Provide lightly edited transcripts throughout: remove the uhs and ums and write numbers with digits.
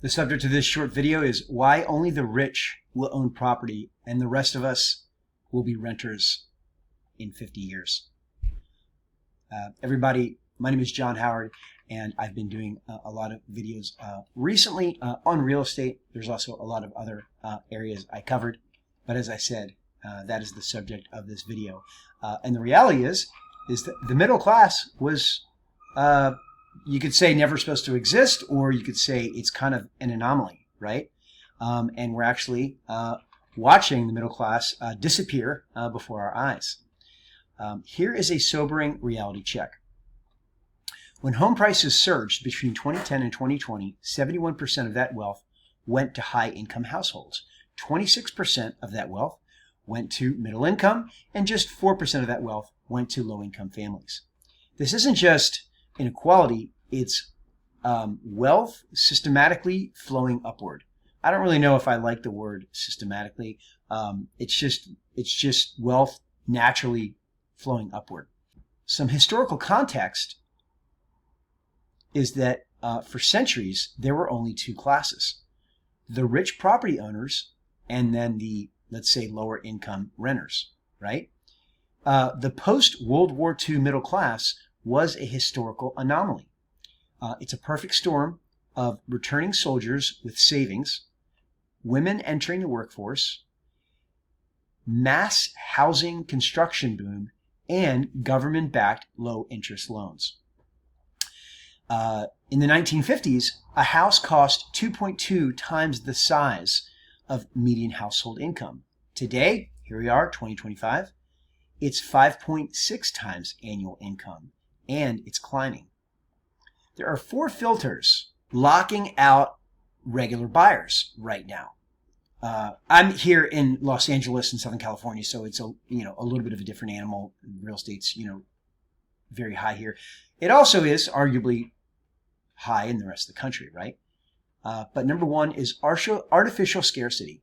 The subject of this short video is why only the rich will own property and the rest of us will be renters in 50 years. Everybody, my name is John Howard, and I've been doing a lot of videos recently on real estate. There's also a lot of other areas I covered, but as I said, that is the subject of this video. And the reality is that the middle class was, you could say, never supposed to exist, or you could say it's kind of an anomaly, right? And we're actually watching the middle class disappear before our eyes. Here is a sobering reality check. When home prices surged between 2010 and 2020, 71% of that wealth went to high-income households. 26% of that wealth went to middle income, and just 4% of that wealth went to low-income families. This isn't just inequality, it's wealth systematically flowing upward. I don't really know if I like the word systematically. It's just wealth naturally flowing upward. Some historical context is that for centuries there were only two classes: the rich property owners and then the, let's say, lower income renters, right? The post-World War II middle class was a historical anomaly. It's a perfect storm of returning soldiers with savings, women entering the workforce, mass housing construction boom, and government-backed low-interest loans. In the 1950s, a house cost 2.2 times the size of median household income. Today, here we are, 2025, it's 5.6 times annual income, and it's climbing. There are 4 filters locking out regular buyers right now. I'm here in Los Angeles in Southern California, so it's a little bit of a different animal. Real estate's very high here. It also is arguably high in the rest of the country, right? But number 1 is artificial scarcity.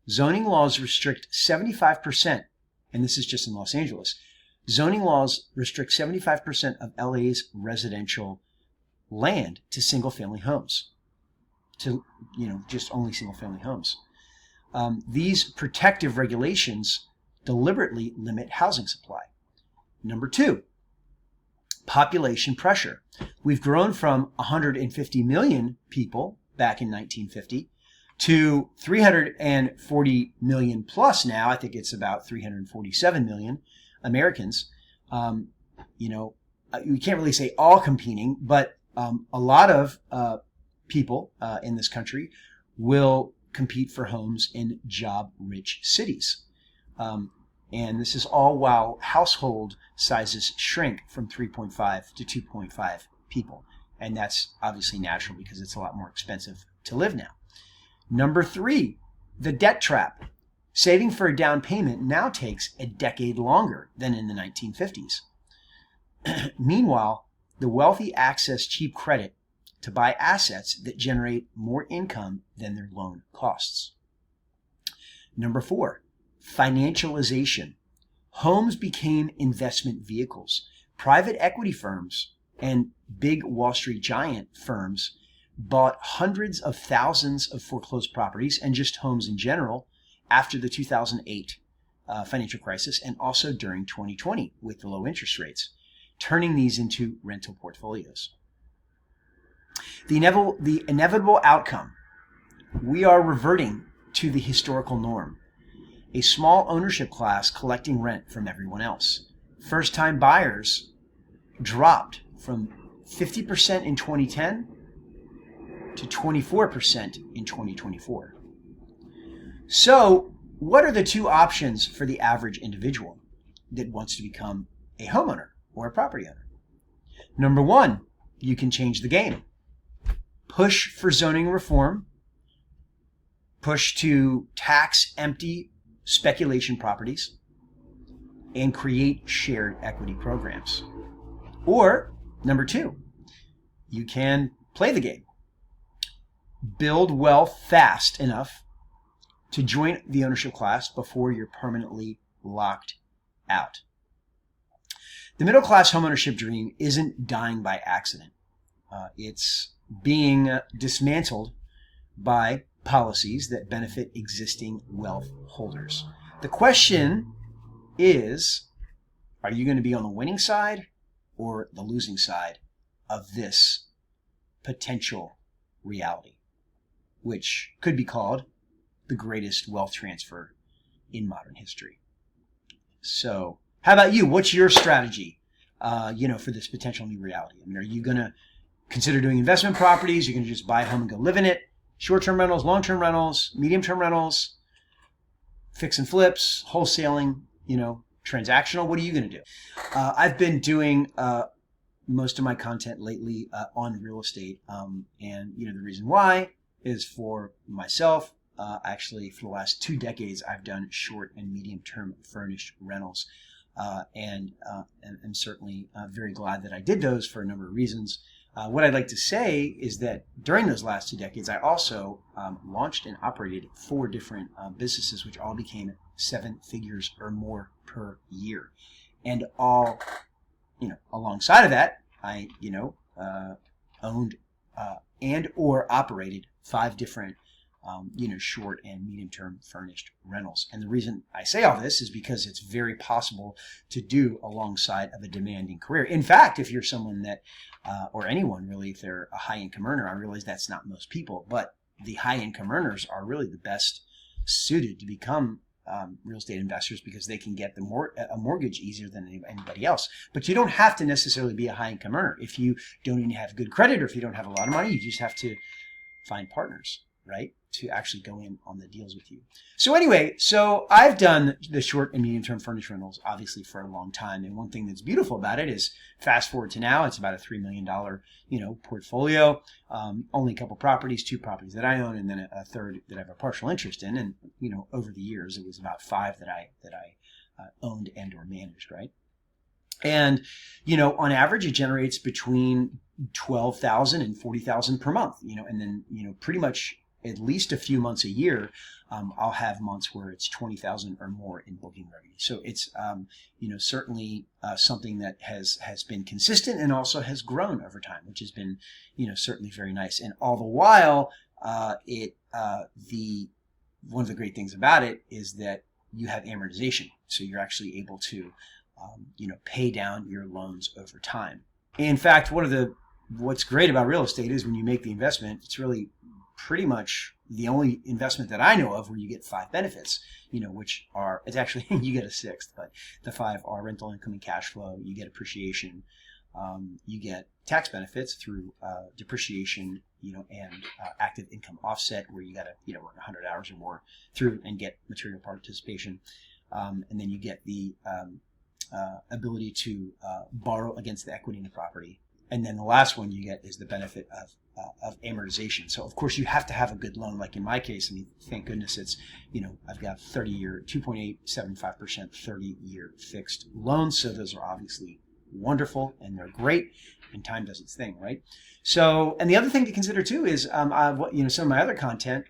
Zoning laws restrict 75%, and this is just in Los Angeles. Zoning laws restrict 75% of LA's residential land to single-family homes, to just only single-family homes. These protective regulations deliberately limit housing supply. Number 2, population pressure. We've grown from 150 million people back in 1950 to 340 million plus now. I think it's about 347 million Americans. We can't really say all competing, but a lot of people in this country will compete for homes in job-rich cities. And this is all while household sizes shrink from 3.5 to 2.5 people. And that's obviously natural because it's a lot more expensive to live now. Number 3, the debt trap. Saving for a down payment now takes a decade longer than in the 1950s. Meanwhile, the wealthy access cheap credit to buy assets that generate more income than their loan costs. Number 4, financialization. Homes became investment vehicles. Private equity firms and big Wall Street giant firms bought hundreds of thousands of foreclosed properties and just homes in general after the 2008 financial crisis, and also during 2020 with the low interest rates, turning these into rental portfolios. The inevitable outcome: we are reverting to the historical norm. A small ownership class collecting rent from everyone else. First-time buyers dropped from 50% in 2010 to 24% in 2024. So, what are the 2 options for the average individual that wants to become a homeowner or a property owner? Number 1, you can change the game. Push for zoning reform. Push to tax empty speculation properties and create shared equity programs. Or, number 2, you can play the game. Build wealth fast enough to join the ownership class before you're permanently locked out. The middle class homeownership dream isn't dying by accident. It's being dismantled by policies that benefit existing wealth holders. The question is, are you going to be on the winning side or the losing side of this potential reality, which could be called the greatest wealth transfer in modern history? So how about you? What's your strategy, for this potential new reality? I mean, are you going to consider doing investment properties? You're going to just buy a home and go live in it? Short-term rentals, long-term rentals, medium-term rentals, fix and flips, wholesaling, transactional? What are you going to do? I've been doing most of my content lately on real estate. And, the reason why is for myself. Actually, for the last 2 decades, I've done short and medium-term furnished rentals. And I'm certainly very glad that I did those for a number of reasons. What I'd like to say is that during those last 2 decades, I also launched and operated 4 different businesses, which all became 7 figures or more per year. And all, alongside of that, I, owned and or operated 5 different short and medium-term furnished rentals. And the reason I say all this is because it's very possible to do alongside of a demanding career. In fact, if you're someone that, or anyone really, if they're a high-income earner, I realize that's not most people, but the high-income earners are really the best suited to become real estate investors because they can get a mortgage easier than anybody else. But you don't have to necessarily be a high-income earner. If you don't even have good credit or if you don't have a lot of money, you just have to find partners, right, to actually go in on the deals with you. So anyway, I've done the short and medium-term furnished rentals, obviously, for a long time. And one thing that's beautiful about it is, fast forward to now, it's about a $3 million, portfolio. Only a couple properties, 2 properties that I own, and then a third that I have a partial interest in. And, over the years, it was about 5 that I owned and or managed, right? And, on average, it generates between $12,000 and $40,000 per month, and then, pretty much at least a few months a year, I'll have months where it's 20,000 or more in booking revenue. So it's, certainly something that has been consistent and also has grown over time, which has been, certainly very nice. And all the while, one of the great things about it is that you have amortization. So you're actually able to, pay down your loans over time. In fact, what's great about real estate is when you make the investment, it's really pretty much the only investment that I know of where you get 5 benefits, which are, it's actually, you get a 6th, but the 5 are rental income and cash flow, you get appreciation, you get tax benefits through depreciation, and active income offset where you got to, work 100 hours or more through and get material participation. And then you get the ability to borrow against the equity in the property. And then the last one you get is the benefit of amortization. So of course you have to have a good loan. Like in my case, thank goodness it's, I've got 30-year, 2.875% 30-year fixed loans. So those are obviously wonderful and they're great, and time does its thing, right? So, and the other thing to consider too is, some of my other content,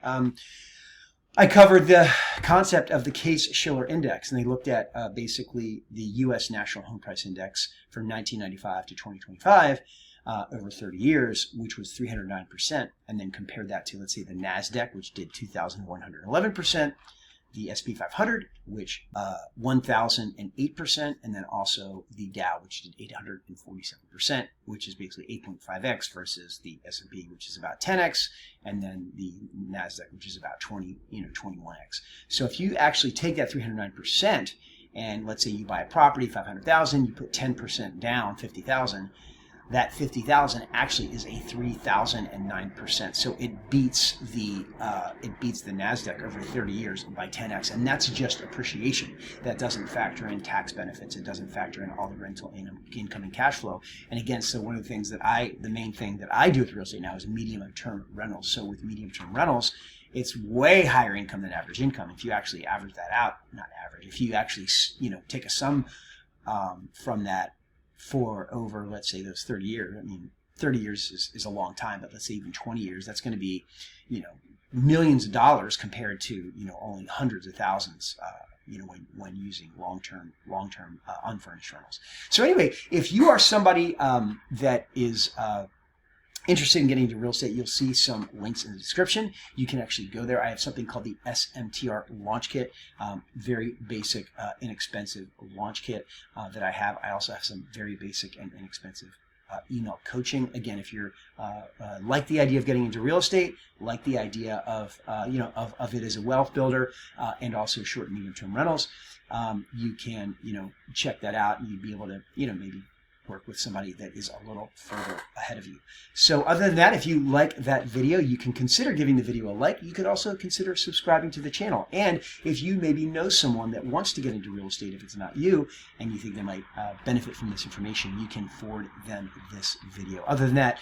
I covered the concept of the Case-Shiller Index, and they looked at basically the U.S. National Home Price Index from 1995 to 2025 over 30 years, which was 309%, and then compared that to, let's say, the NASDAQ, which did 2,111%, the SP 500, which 1,008%, and then also the Dow, which did 847%, which is basically 8.5x versus the S&P, which is about 10x, and then the NASDAQ, which is about 21x. So if you actually take that 309%, and let's say you buy a property, 500,000, you put 10% down, 50,000. That 50,000 actually is a 3,009%. So it beats the NASDAQ over 30 years by 10x, and that's just appreciation. That doesn't factor in tax benefits. It doesn't factor in all the rental income and cash flow. And again, so one of the things the main thing that I do with real estate now is medium-term rentals. So with medium-term rentals, it's way higher income than average income. If you actually average that out, not average, if you actually take a sum from that for over, let's say, those 30 years. 30 years is a long time, but let's say even 20 years, that's going to be, millions of dollars compared to, only hundreds of thousands, when using long-term unfurnished rentals. So anyway, if you are somebody that is interested in getting into real estate, you'll see some links in the description. You can actually go there. I have something called the SMTR Launch Kit, very basic, inexpensive launch kit that I have. I also have some very basic and inexpensive email coaching. Again, if you're like the idea of getting into real estate, like the idea of of it as a wealth builder, and also short and medium term rentals, you can check that out, and you'd be able to maybe work with somebody that is a little further ahead of you. So other than that, if you like that video, you can consider giving the video a like. You could also consider subscribing to the channel. And if you maybe know someone that wants to get into real estate, if it's not you, and you think they might benefit from this information, you can forward them this video. Other than that,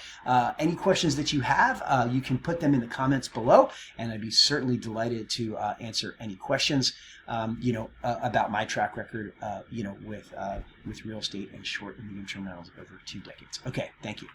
any questions that you have, you can put them in the comments below, and I'd be certainly delighted to answer any questions about my track record with real estate and short and medium term rentals over 2 decades. Okay, thank you.